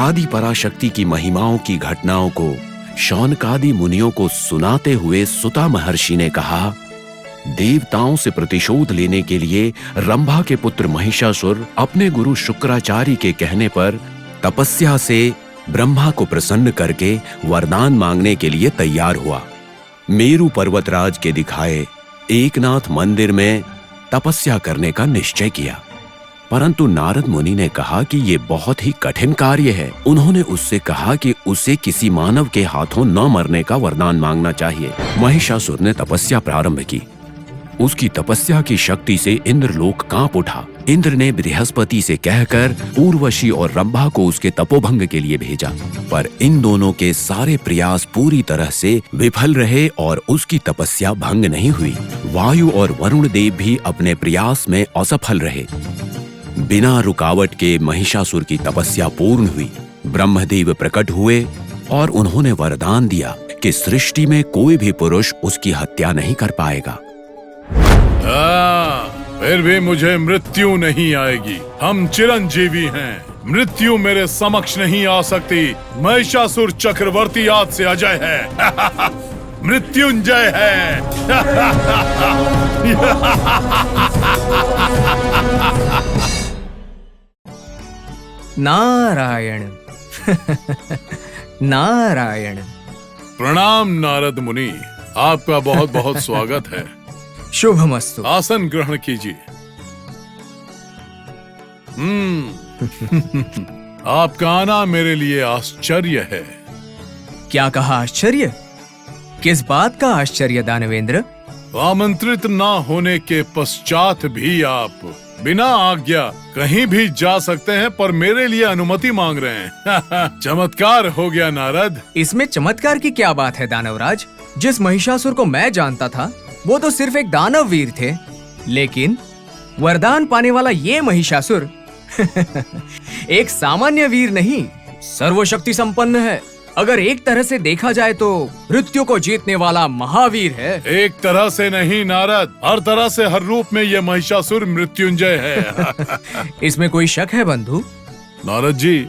आदि पराशक्ति की महिमाओं की घटनाओं को शौनकादि मुनियों को सुनाते हुए सुता महर्षि ने कहा, देवताओं से प्रतिशोध लेने के लिए रंभा के पुत्र महिषासुर अपने गुरु शुक्राचार्य के कहने पर तपस्या से ब्रह्मा को प्रसन्न करके वरदान मांगने के लिए तैयार हुआ। मेरु पर्वतराज के दिखाए एकनाथ मंदिर में तपस्या करने का निश्चय किया, परंतु नारद मुनि ने कहा कि ये बहुत ही कठिन कार्य है। उन्होंने उससे कहा कि उसे किसी मानव के हाथों न मरने का वरदान मांगना चाहिए। महिषासुर ने तपस्या प्रारंभ की। उसकी तपस्या की शक्ति से इंद्रलोक कांप उठा। इंद्र ने बृहस्पति से कहकर उर्वशी और रंभा को उसके तपोभंग के लिए भेजा, पर इन दोनों के सारे प्रयास पूरी तरह से विफल रहे और उसकी तपस्या भंग नहीं हुई। वायु और वरुण देव भी अपने प्रयास में असफल रहे। बिना रुकावट के महिषासुर की तपस्या पूर्ण हुई। ब्रह्मदेव प्रकट हुए और उन्होंने वरदान दिया कि सृष्टि में कोई भी पुरुष उसकी हत्या नहीं कर पाएगा। फिर भी मुझे मृत्यु नहीं आएगी। हम चिरंजीवी हैं। मृत्यु मेरे समक्ष नहीं आ सकती। महिषासुर चक्रवर्ती आज से अजय है। मृत्युंजय है। नारायण। नारायण। प्रणाम नारद मुनि, आपका बहुत बहुत स्वागत है। शुभमस्तु। आसन ग्रहण कीजिए। आपका आना मेरे लिए आश्चर्य है। क्या कहा आश्चर्य? किस बात का आश्चर्य दानवेंद्र? आमंत्रित ना होने के पश्चात भी आप बिना आज्ञा कहीं भी जा सकते हैं, पर मेरे लिए अनुमति मांग रहे हैं। चमत्कार हो गया नारद। इसमें चमत्कार की क्या बात है दानवराज? जिस महिषासुर को मैं जानता था वो तो सिर्फ एक दानव वीर थे, लेकिन वरदान पाने वाला ये महिषासुर एक सामान्य वीर नहीं, सर्वशक्ति संपन्न है। अगर एक तरह से देखा जाए तो मृत्यु को जीतने वाला महावीर है। एक तरह से नहीं नारद, हर तरह से, हर रूप में ये महिषासुर मृत्युंजय है। इसमें कोई शक है बंधु? नारद जी,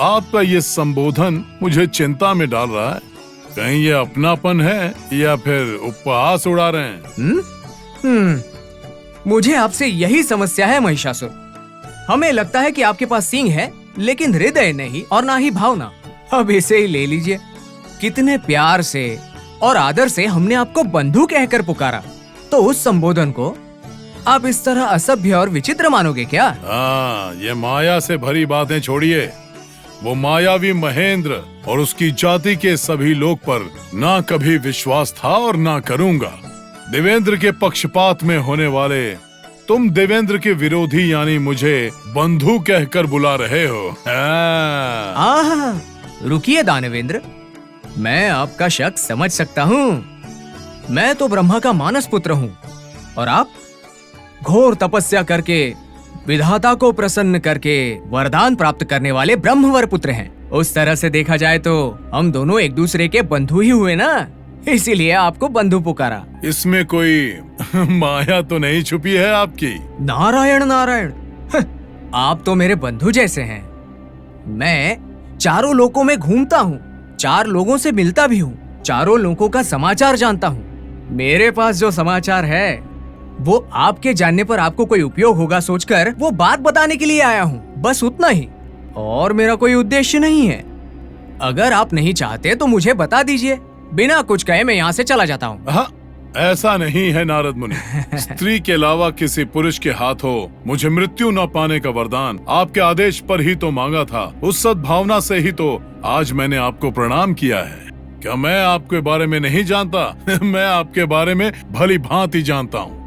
आपका ये संबोधन मुझे चिंता में डाल रहा है। कहीं ये अपनापन है या फिर उपहास उड़ा रहे हैं? मुझे आपसे यही समस्या है महिषासुर। हमें लगता है कि आपके पास सींग है, लेकिन हृदय नहीं और ना ही भावना। अब इसे ही ले लीजिए। कितने प्यार से और आदर से हमने आपको बंधु कहकर पुकारा, तो उस संबोधन को आप इस तरह असभ्य और विचित्र मानोगे क्या? ये माया से भरी बातें छोड़िए। वो मायावी महेंद्र और उसकी जाति के सभी लोग पर ना कभी विश्वास था और ना करूंगा। देवेंद्र के पक्षपात में होने वाले तुम देवेंद्र के विरोधी यानी मुझे बंधु कहकर बुला रहे हो। रुकिए दानवेंद्र, मैं आपका शक समझ सकता हूँ। मैं तो ब्रह्मा का मानस पुत्र हूँ और आप घोर तपस्या करके विधाता को प्रसन्न करके वरदान प्राप्त करने वाले ब्रह्मवर पुत्र हैं। उस तरह से देखा जाए तो हम दोनों एक दूसरे के बंधु ही हुए ना, इसीलिए आपको बंधु पुकारा। इसमें कोई माया तो नहीं छुपी है आपकी? नारायण नारायण, आप तो मेरे बंधु जैसे हैं। मैं चारों लोकों में घूमता हूँ, 4 लोगों से मिलता भी हूँ, चारों लोगों का समाचार जानता हूँ। मेरे पास जो समाचार है वो आपके जानने पर आपको कोई उपयोग होगा सोचकर वो बात बताने के लिए आया हूँ, बस उतना ही। और मेरा कोई उद्देश्य नहीं है। अगर आप नहीं चाहते तो मुझे बता दीजिए, बिना कुछ कहे मैं यहाँ से चला जाता हूँ। ऐसा नहीं है नारद मुनि। स्त्री के अलावा किसी पुरुष के हाथों मुझे मृत्यु न पाने का वरदान आपके आदेश पर ही तो मांगा था। उस सद्भावना से ही तो आज मैंने आपको प्रणाम किया है। क्या मैं आपके बारे में नहीं जानता? मैं आपके बारे में भली भांति जानता हूँ।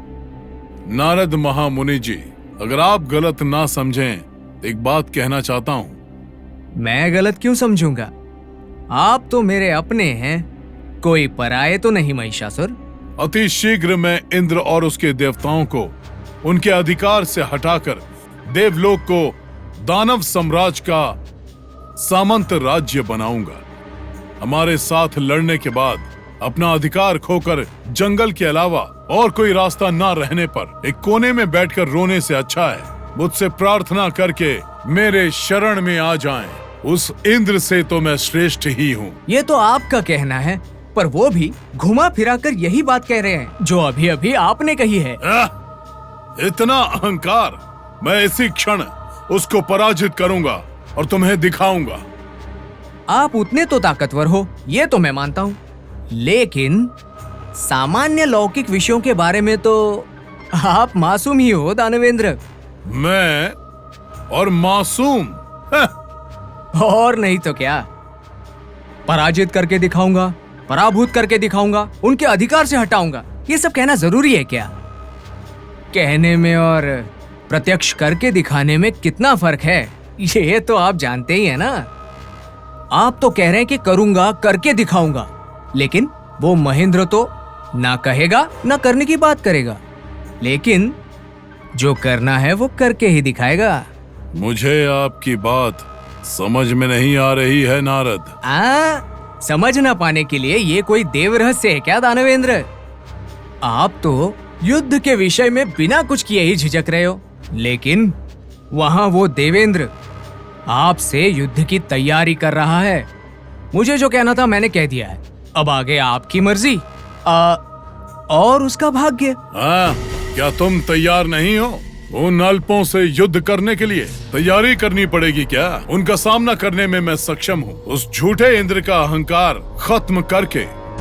नारद महामुनि जी, अगर आप गलत ना समझें, एक बात कहना चाहता हूँ। मैं गलत क्यों समझूंगा? आप तो मेरे अपने हैं, कोई पराये तो नहीं महिषासुर। अति शीघ्र मैं इंद्र और उसके देवताओं को उनके अधिकार से हटाकर देवलोक को दानव साम्राज्य का सामंत राज्य बनाऊंगा। हमारे साथ लड़ने के बाद अपना अधिकार खोकर जंगल के अलावा और कोई रास्ता ना रहने पर एक कोने में बैठकर रोने से अच्छा है मुझसे प्रार्थना करके मेरे शरण में आ जाएं उस इंद्र से तो मैं श्रेष्ठ ही हूँ। ये तो आपका कहना है, पर वो भी घुमा फिरा कर यही बात कह रहे हैं जो अभी अभी आपने कही है। इतना अहंकार! मैं इसी क्षण उसको पराजित करूंगा और तुम्हें दिखाऊंगा। आप उतने तो ताकतवर हो, ये तो मैं मानता हूँ, लेकिन सामान्य लौकिक विषयों के बारे में तो आप मासूम ही हो दानवेंद्र। मैं और मासूम? और नहीं तो क्या, पराजित करके दिखाऊंगा, पराभूत करके दिखाऊंगा, उनके अधिकार से हटाऊंगा। ये सब कहना जरूरी है क्या? कहने में और प्रत्यक्ष करके दिखाने में कितना फर्क है, ये तो आप जानते ही है ना। आप तो कह रहे हैं कि करूंगा, करके दिखाऊंगा, लेकिन वो महेंद्र तो ना कहेगा ना करने की बात करेगा, लेकिन जो करना है वो करके ही दिखाएगा। मुझे आपकी बात समझ में नहीं आ रही है नारद। समझ ना पाने के लिए ये कोई देव रहस्य है क्या दानवेंद्र? आप तो युद्ध के विषय में बिना कुछ किए ही झिझक रहे हो, लेकिन वहां वो देवेंद्र आपसे युद्ध की तैयारी कर रहा है। मुझे जो कहना था मैंने कह दिया है, अब आगे आपकी मर्जी और उसका भाग्य। क्या तुम तैयार नहीं हो? उन अल्पों से युद्ध करने के लिए तैयारी करनी पड़ेगी क्या? उनका सामना करने में मैं सक्षम हूँ। उस झूठे इंद्र का अहंकार खत्म करके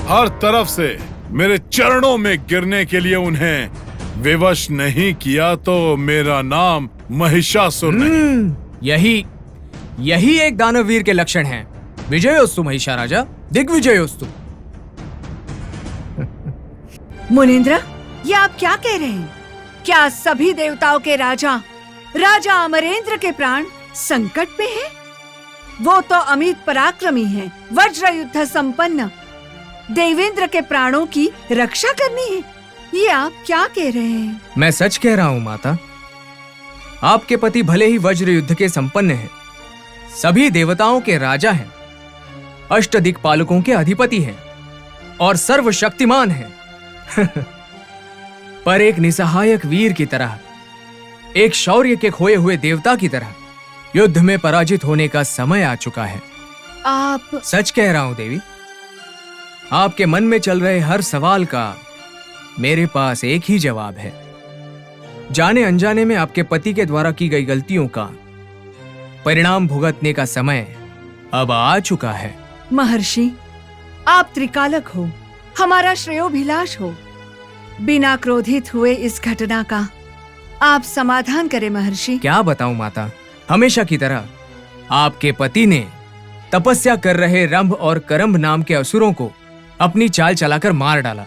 हर तरफ से मेरे चरणों में गिरने के लिए उन्हें विवश नहीं किया तो मेरा नाम महिषासुर नहीं। यही एक दानववीर के लक्षण हैं। विजयोस्तु महिषा राजा, दिग्विजयोस्तु। मुनींद्र, ये आप क्या कह रहे हैं? क्या सभी देवताओं के राजा अमरेंद्र के प्राण संकट में हैं? वो तो अमित पराक्रमी हैं, वज्र युद्ध संपन्न। देवेंद्र के प्राणों की रक्षा करनी है, ये आप क्या कह रहे हैं? मैं सच कह रहा हूँ माता। आपके पति भले ही वज्र युद्ध के संपन्न हैं, सभी देवताओं के राजा हैं, अष्टदिक्पालकों के अधिपति हैं और सर्वशक्तिमान हैं। पर एक निसहायक वीर की तरह, एक शौर्य के खोए हुए देवता की तरह युद्ध में पराजित होने का समय आ चुका है। आप सच कह रहा हूं देवी। आपके मन में चल रहे हर सवाल का मेरे पास एक ही जवाब है। जाने अनजाने में आपके पति के द्वारा की गई गलतियों का परिणाम भुगतने का समय अब आ चुका है। महर्षि, आप त्रिकालक हो, हमारा श्रेयोभिलाष हो। बिना क्रोधित हुए इस घटना का आप समाधान करें महर्षि। क्या बताऊं माता, हमेशा की तरह आपके पति ने तपस्या कर रहे रंभ और करंभ नाम के असुरों को अपनी चाल चलाकर मार डाला।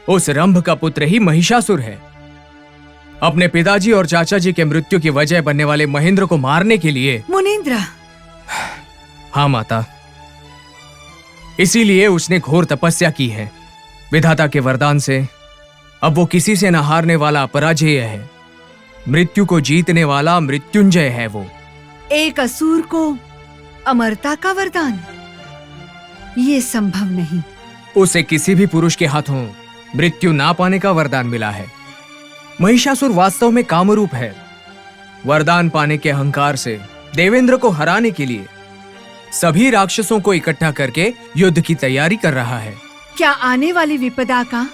उस रंभ का पुत्र ही महिषासुर है। अपने पिताजी और चाचा जी के मृत्यु की वजह बनने वाले महेंद्र को मारने के लिए। मुनींद्र। हाँ माता, इसीलिए उसने घोर तपस्या की है। विधाता के वरदान से अब वो किसी से न हारने वाला अपराजेय है। मृत्यु को जीतने वाला मृत्युंजय है वो। एक असुर को अमरता का वरदान? ये संभव नहीं। उसे किसी भी पुरुष के हाथों मृत्यु ना पाने का वरदान मिला है। महिषासुर वास्तव में कामरूप है। वरदान पाने के अहंकार से देवेंद्र को हराने के लिए सभी राक्षसों को इकट्ठा करके युद्ध की तैयारी कर रहा है। क्या आने वाली विपदा का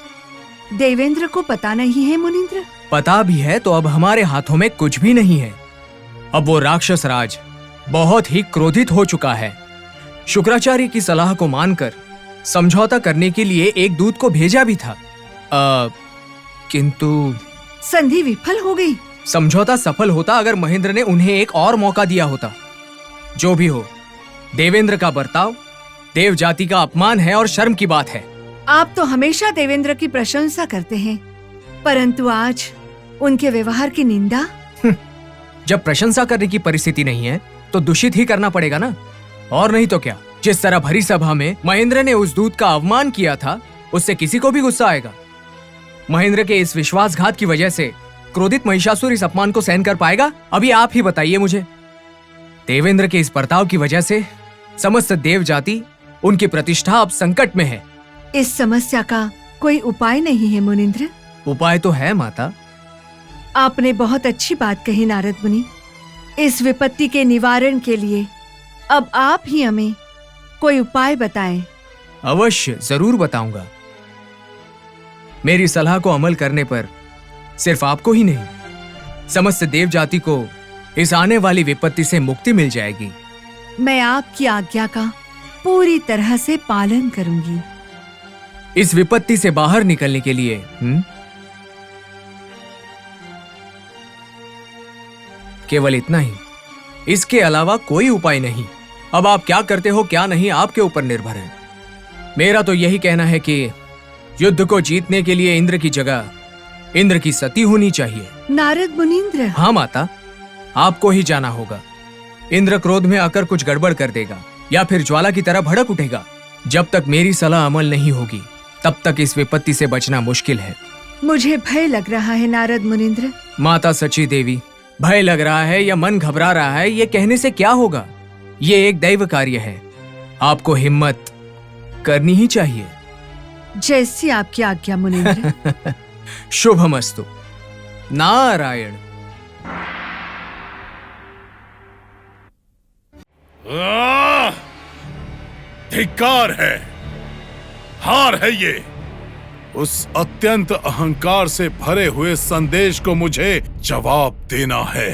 देवेंद्र को पता नहीं है मुनींद्र? पता भी है तो अब हमारे हाथों में कुछ भी नहीं है। अब वो राक्षस राज बहुत ही क्रोधित हो चुका है। शुक्राचार्य की सलाह को मानकर समझौता करने के लिए एक दूत को भेजा भी था, किंतु संधि विफल हो गई। समझौता सफल होता अगर महेंद्र ने उन्हें एक और मौका दिया होता। जो भी हो, देवेंद्र का बर्ताव देव जाति का अपमान है और शर्म की बात है। आप तो हमेशा देवेंद्र की प्रशंसा करते हैं, परंतु आज उनके व्यवहार की निंदा। जब प्रशंसा करने की परिस्थिति नहीं है तो दूषित ही करना पड़ेगा ना, और नहीं तो क्या। जिस तरह भरी सभा में महेंद्र ने उस दूत का अवमान किया था, उससे किसी को भी गुस्सा आएगा। महेंद्र के इस विश्वासघात की वजह से क्रोधित महिषासुर इस अपमान को सहन कर पाएगा? अभी आप ही बताइए मुझे। देवेंद्र के इस बर्ताव की वजह से समस्त देव जाति, उनकी प्रतिष्ठा अब संकट में है। इस समस्या का कोई उपाय नहीं है मुनींद्र? उपाय तो है माता। आपने बहुत अच्छी बात कही नारद मुनि। इस विपत्ति के निवारण के लिए अब आप ही हमें कोई उपाय बताएं। अवश्य, जरूर बताऊंगा। मेरी सलाह को अमल करने पर सिर्फ आपको ही नहीं, समस्त देव जाति को इस आने वाली विपत्ति से मुक्ति मिल जाएगी। मैं आपकी आज्ञा का पूरी तरह से पालन करूंगी। इस विपत्ति से बाहर निकलने के लिए केवल इतना ही, इसके अलावा कोई उपाय नहीं। अब आप क्या करते हो क्या नहीं, आपके ऊपर निर्भर है। मेरा तो यही कहना है कि युद्ध को जीतने के लिए इंद्र की जगह इंद्र की सती होनी चाहिए। नारद मुनींद्र। हाँ माता, आपको ही जाना होगा। इंद्र क्रोध में आकर कुछ गड़बड़ कर देगा या फिर ज्वाला की तरह भड़क उठेगा। जब तक मेरी सलाह अमल नहीं होगी तब तक इस विपत्ति से बचना मुश्किल है। मुझे भय लग रहा है नारद मुनींद्र। माता सची देवी, भय लग रहा है या मन घबरा रहा है, ये कहने से क्या होगा। ये एक दैव कार्य है, आपको हिम्मत करनी ही चाहिए। जैसी आपकी आज्ञा मुनींद्र। शुभमस्तु। नारायण। धिक्कार है, हार है ये। उस अत्यंत अहंकार से भरे हुए संदेश को मुझे जवाब देना है।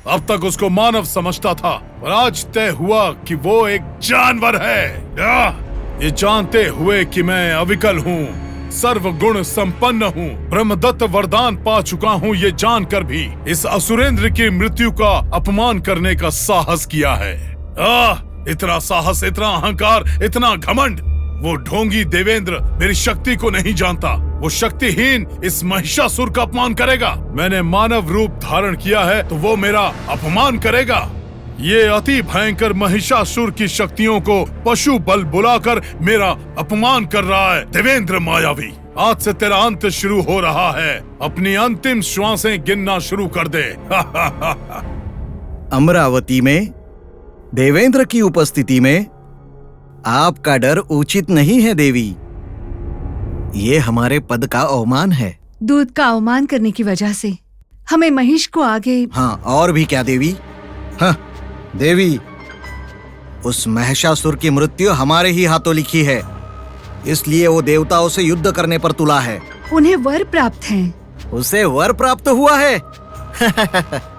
अब तक उसको मानव समझता था, और आज तय हुआ कि वो एक जानवर है। ये जानते हुए कि मैं अविकल हूँ, सर्वगुण संपन्न हूँ, ब्रह्मदत्त वरदान पा चुका हूँ, ये जानकर भी इस असुरेंद्र की मृत्यु का अपमान करने का साहस किया है। इतना साहस, इतना अहंकार, इतना घमंड। वो ढोंगी देवेंद्र मेरी शक्ति को नहीं जानता। वो शक्तिहीन इस महिषासुर का अपमान करेगा। मैंने मानव रूप धारण किया है तो वो मेरा अपमान करेगा। ये अति भयंकर महिषासुर की शक्तियों को पशु बल बुलाकर मेरा अपमान कर रहा है। देवेंद्र मायावी, आज से तेरा अंत शुरू हो रहा है। अपनी अंतिम श्वासें गिनना शुरू कर दे। अमरावती में देवेंद्र की उपस्थिति में आपका डर उचित नहीं है देवी। ये हमारे पद का अवमान है। दूध का अवमान करने की वजह से हमें महिष को आगे। हाँ, और भी क्या देवी? हाँ देवी, उस महिषासुर की मृत्यु हमारे ही हाथों लिखी है, इसलिए वो देवताओं से युद्ध करने पर तुला है। उन्हें वर प्राप्त है। उसे वर प्राप्त हुआ है।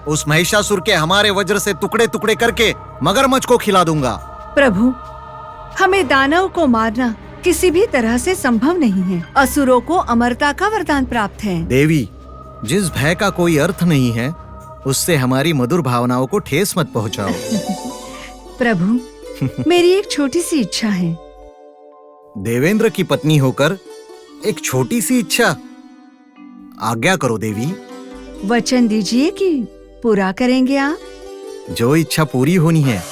उस महिषासुर के हमारे वज्र से टुकड़े टुकड़े करके मगरमच्छ को खिला दूंगा। प्रभु, हमें दानव को मारना किसी भी तरह से संभव नहीं है। असुरों को अमरता का वरदान प्राप्त है। देवी, जिस भय का कोई अर्थ नहीं है उससे हमारी मधुर भावनाओं को ठेस मत पहुंचाओ। प्रभु, मेरी एक छोटी सी इच्छा है। देवेंद्र की पत्नी होकर एक छोटी सी इच्छा? आज्ञा करो देवी। वचन दीजिए कि पूरा करेंगे आप। जो इच्छा पूरी होनी है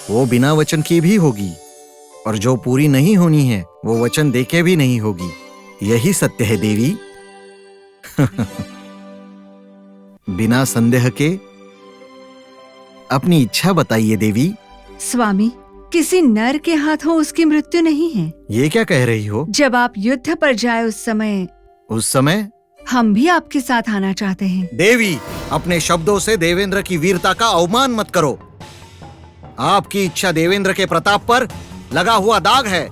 वो बिना वचन की भी होगी, और जो पूरी नहीं होनी है वो वचन देके भी नहीं होगी। यही सत्य है देवी। बिना संदेह के अपनी इच्छा बताइए देवी। स्वामी, किसी नर के हाथों उसकी मृत्यु नहीं है। ये क्या कह रही हो? जब आप युद्ध पर जाए उस समय हम भी आपके साथ आना चाहते हैं। देवी, अपने शब्दों से देवेंद्र की वीरता का अवमान मत करो। आपकी इच्छा देवेंद्र के प्रताप पर लगा हुआ दाग है।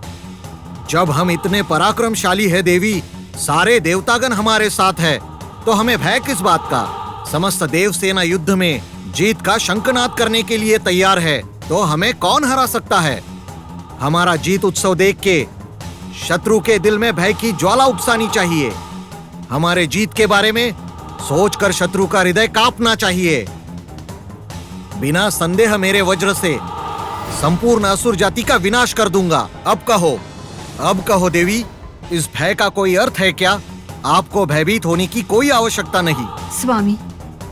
जब हम इतने पराक्रमशाली है देवी, सारे देवतागण हमारे साथ है, तो हमें भय किस बात का? समस्त देव सेना युद्ध में जीत का शंखनाद करने के लिए तैयार है, तो हमें कौन हरा सकता है? हमारा जीत उत्सव देख के शत्रु के दिल में भय की ज्वाला उकसानी चाहिए। हमारे जीत के बारे में सोचकर शत्रु का हृदय कांपना चाहिए। बिना संदेह मेरे वज्र से संपूर्ण असुर जाति का विनाश कर दूंगा। अब कहो देवी, इस भय का कोई अर्थ है क्या? आपको भयभीत होने की कोई आवश्यकता नहीं। स्वामी,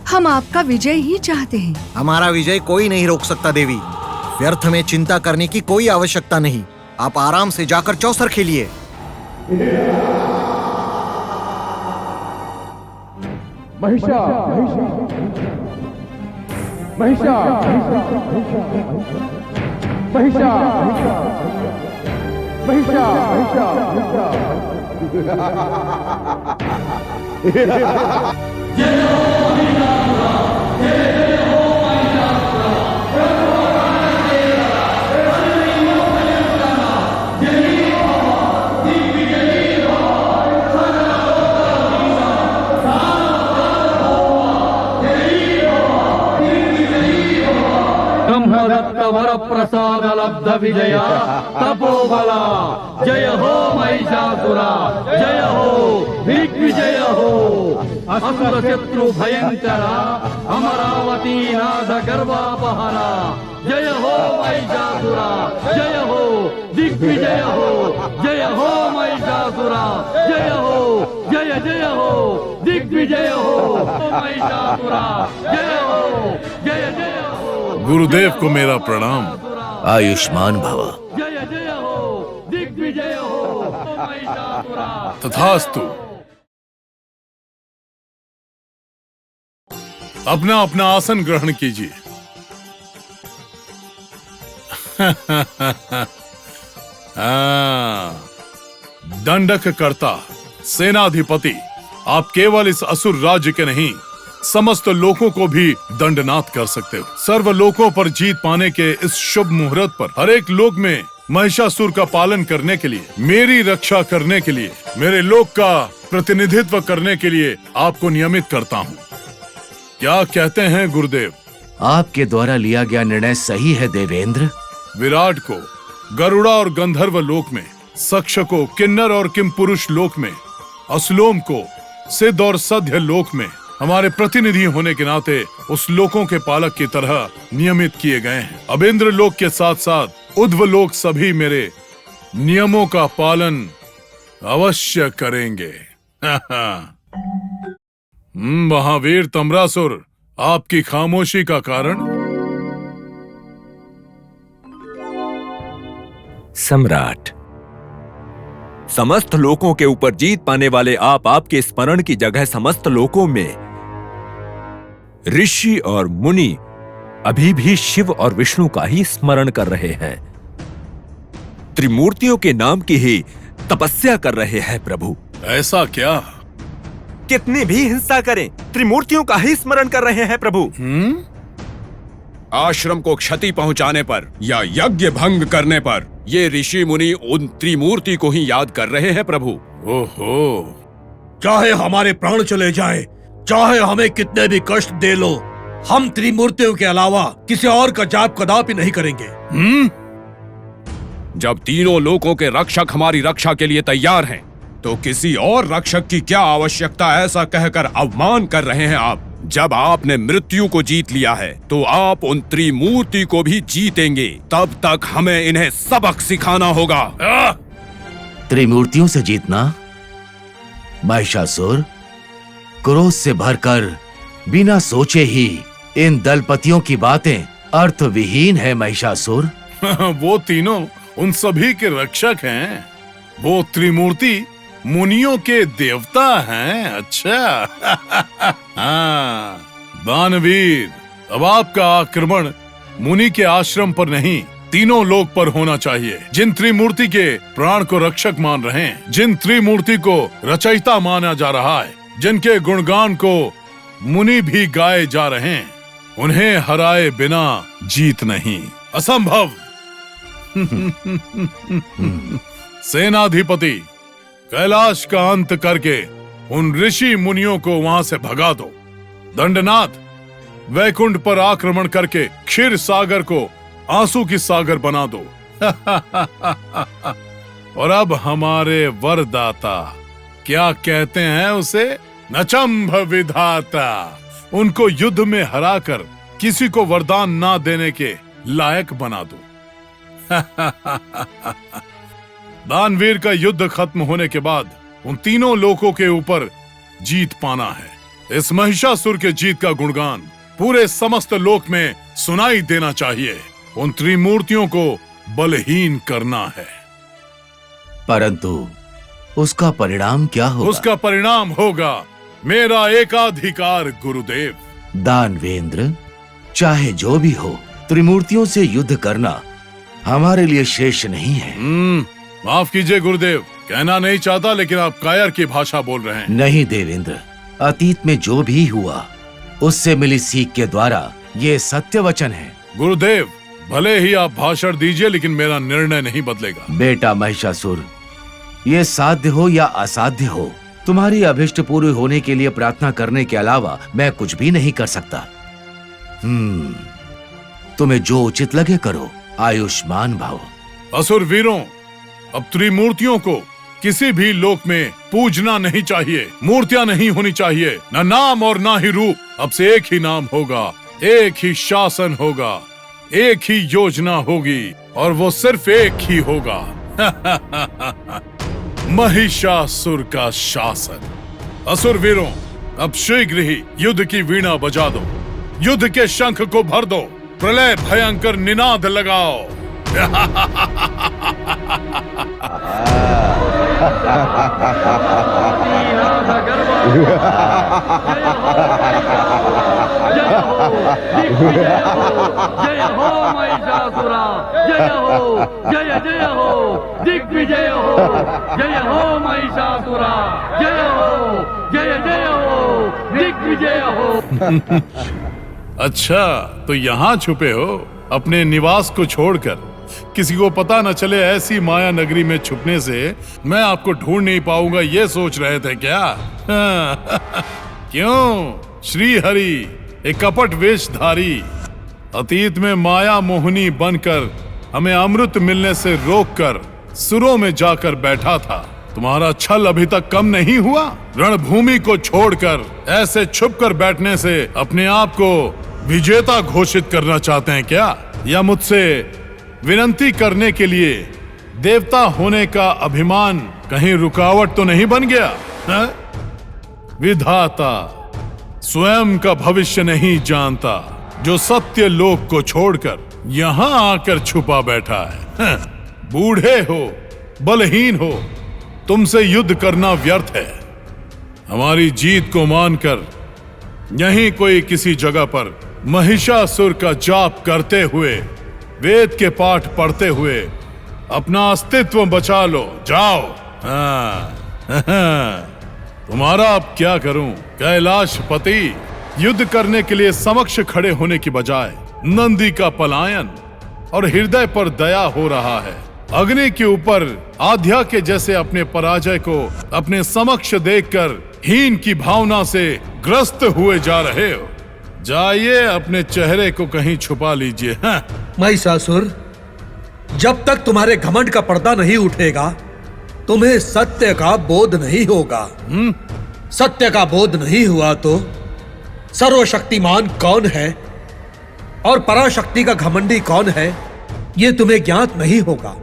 हम आपका विजय ही चाहते हैं। हमारा विजय कोई नहीं रोक सकता देवी। व्यर्थ में चिंता करने की कोई आवश्यकता नहीं। आप आराम से जाकर चौसर खेलिए। महिषा, महिषा, महिषा, महिषा, महिषा। ब्रह्मदत्त वर प्रसाद लब्ध विजया तपोबला जय हो महिषासुरा जय हो दिग्विजय हो असुर शत्रु भयंकरा अमरावती नाद गर्वापहरा जय हो महिषासुरा जय हो दिग्विजय हो जय हो महिषासुरा जय हो जय जय हो दिग्विजय हो महिषासुरा जय हो जय जय हो। गुरुदेव को मेरा प्रणाम। आयुष्मान भव। जय जय हो दिग्विजय हो महिषासुरा। तथास्तु। अपना अपना आसन ग्रहण कीजिए। दंडक कर्ता, सेनाधिपति, आप केवल इस असुर राज्य के नहीं समस्त लोकों को भी दंडनाथ कर सकते हो। सर्व लोकों पर जीत पाने के इस शुभ मुहूर्त पर हर एक लोक में महिषासुर का पालन करने के लिए, मेरी रक्षा करने के लिए, मेरे लोक का प्रतिनिधित्व करने के लिए आपको नियमित करता हूँ। क्या कहते हैं गुरुदेव? आपके द्वारा लिया गया निर्णय सही है देवेंद्र। विराट को गरुड़ा और गंधर्व लोक में, सक्ष को किन्नर और किम पुरुष लोक में, असलोम को सिद्ध और सध्य लोक में हमारे प्रतिनिधि होने के नाते उस लोकों के पालक की तरह नियमित किए गए हैं। अब इंद्र लोक के साथ साथ उध्व लोक सभी मेरे नियमों का पालन अवश्य करेंगे। महावीर तम्रासुर, आपकी खामोशी का कारण? सम्राट, समस्त लोकों के ऊपर जीत पाने वाले आप, आपके स्मरण की जगह समस्त लोकों में ऋषि और मुनि अभी भी शिव और विष्णु का ही स्मरण कर रहे हैं, त्रिमूर्तियों के नाम की ही तपस्या कर रहे हैं प्रभु। ऐसा क्या? कितनी भी हिंसा करें, त्रिमूर्तियों का ही स्मरण कर रहे हैं प्रभु। आश्रम को क्षति पहुंचाने पर या यज्ञ भंग करने पर ये ऋषि मुनि उन त्रिमूर्ति को ही याद कर रहे हैं प्रभु। ओहो, चाहे हमारे प्राण चले जाएं, चाहे हमें कितने भी कष्ट दे लो, हम त्रिमूर्तियों के अलावा किसी और का जाप कदापि नहीं करेंगे। जब तीनों लोकों के रक्षक हमारी रक्षा के लिए तैयार हैं, तो किसी और रक्षक की क्या आवश्यकता, ऐसा कहकर अवमान कर रहे हैं आप। जब आपने मृत्यु को जीत लिया है, तो आप उन त्रिमूर्ति को भी जीतेंगे। तब तक हमें इन्हें सबक सिखाना होगा। त्रिमूर्तियों से जीतना? महिषासुर, क्रोध से भरकर बिना सोचे ही इन दलपतियों की बातें अर्थविहीन है महिषासुर। वो तीनों उन सभी के रक्षक हैं। वो त्रिमूर्ति मुनियों के देवता हैं। अच्छा। हाँ, दानवीर, अब आपका आक्रमण मुनि के आश्रम पर नहीं, तीनों लोक पर होना चाहिए। जिन त्रिमूर्ति के प्राण को रक्षक मान रहे हैं, जिन त्रिमूर्ति को रचयिता माना जा रहा है, जिनके गुणगान को मुनि भी गाए जा रहे हैं, उन्हें हराए बिना जीत नहीं। असंभव। सेनाधिपति, कैलाश का अंत करके उन ऋषि मुनियों को वहां से भगा दो। दंडनाथ, वैकुंठ पर आक्रमण करके क्षीर सागर को आंसू की सागर बना दो। और अब हमारे वरदाता, क्या कहते हैं उसे, नचंभ विधाता, उनको युद्ध में हराकर किसी को वरदान ना देने के लायक बना दो। दानवीर का युद्ध खत्म होने के बाद उन तीनों लोकों के ऊपर जीत पाना है। इस महिषासुर के जीत का गुणगान पूरे समस्त लोक में सुनाई देना चाहिए। उन त्रिमूर्तियों को बलहीन करना है। परंतु उसका परिणाम क्या होगा? उसका परिणाम होगा मेरा एकाधिकार गुरुदेव। दानवेंद्र, चाहे जो भी हो, त्रिमूर्तियों से युद्ध करना हमारे लिए शेष नहीं है। माफ कीजिए गुरुदेव, कहना नहीं चाहता, लेकिन आप कायर की भाषा बोल रहे हैं। नहीं देवेंद्र, अतीत में जो भी हुआ उससे मिली सीख के द्वारा ये सत्य वचन है। गुरुदेव, भले ही आप भाषण दीजिए, लेकिन मेरा निर्णय नहीं बदलेगा। बेटा महिषासुर, ये साध्य हो या असाध्य हो, तुम्हारी अभिष्ट पूरी होने के लिए प्रार्थना करने के अलावा मैं कुछ भी नहीं कर सकता। तुम्हें जो उचित लगे करो। आयुष्मान भव। असुर वीरों, अब त्रिमूर्तियों को किसी भी लोक में पूजना नहीं चाहिए। मूर्तियां नहीं होनी चाहिए, न नाम और ना ही रूप। अब से एक ही नाम होगा, एक ही शासन होगा, एक ही योजना होगी, और वो सिर्फ एक ही होगा। महिषासुर का शासन। असुर वीरों, अब शीघ्र ही युद्ध की वीणा बजा दो, युद्ध के शंख को भर दो, प्रलय भयंकर निनाद लगाओ। जय हो महिषासुरा, जय हो, जय जय हो, दिग्विजय हो। जय हो महिषासुरा, जय हो, जय जय हो, दिग्विजय हो। अच्छा, तो यहाँ छुपे हो अपने निवास को छोड़कर? किसी को पता न चले ऐसी माया नगरी में छुपने से मैं आपको ढूंढ नहीं पाऊंगा, ये सोच रहे थे क्या? क्यों श्री हरि, एक कपट वेशधारी, अतीत में माया मोहिनी बनकर हमें अमृत मिलने से रोककर सुरों में जाकर बैठा था। तुम्हारा छल अभी तक कम नहीं हुआ? रणभूमि को छोड़कर ऐसे छुपकर बैठने से अपने आप को विजेता घोषित करना चाहते हैं क्या? या मुझसे विनती करने के लिए देवता होने का अभिमान कहीं रुकावट तो नहीं बन गया? है? विधाता स्वयं का भविष्य नहीं जानता, जो सत्य लोक को छोड़कर यहाँ आकर छुपा बैठा है। बूढ़े हो, बलहीन हो, तुमसे युद्ध करना व्यर्थ है। हमारी जीत को मानकर यहीं कोई किसी जगह पर महिषासुर का जाप करते हुए, वेद के पाठ पढ़ते हुए अपना अस्तित्व बचा लो। जाओ। तुम्हारा अब क्या करूं? कैलाशपति, युद्ध करने के लिए समक्ष खड़े होने की बजाय नंदी का पलायन और हृदय पर दया हो रहा है। अग्नि के ऊपर आध्या के जैसे अपने पराजय को अपने समक्ष देखकर हीन की भावना से ग्रस्त हुए जा रहे हो। जाइए, अपने चेहरे को कहीं छुपा लीजिए। महिषासुर, जब तक तुम्हारे घमंड का पर्दा नहीं उठेगा, तुम्हें सत्य का बोध नहीं होगा। सत्य का बोध नहीं हुआ तो सर्वशक्तिमान कौन है और पराशक्ति का घमंडी कौन है, ये तुम्हें ज्ञात नहीं होगा।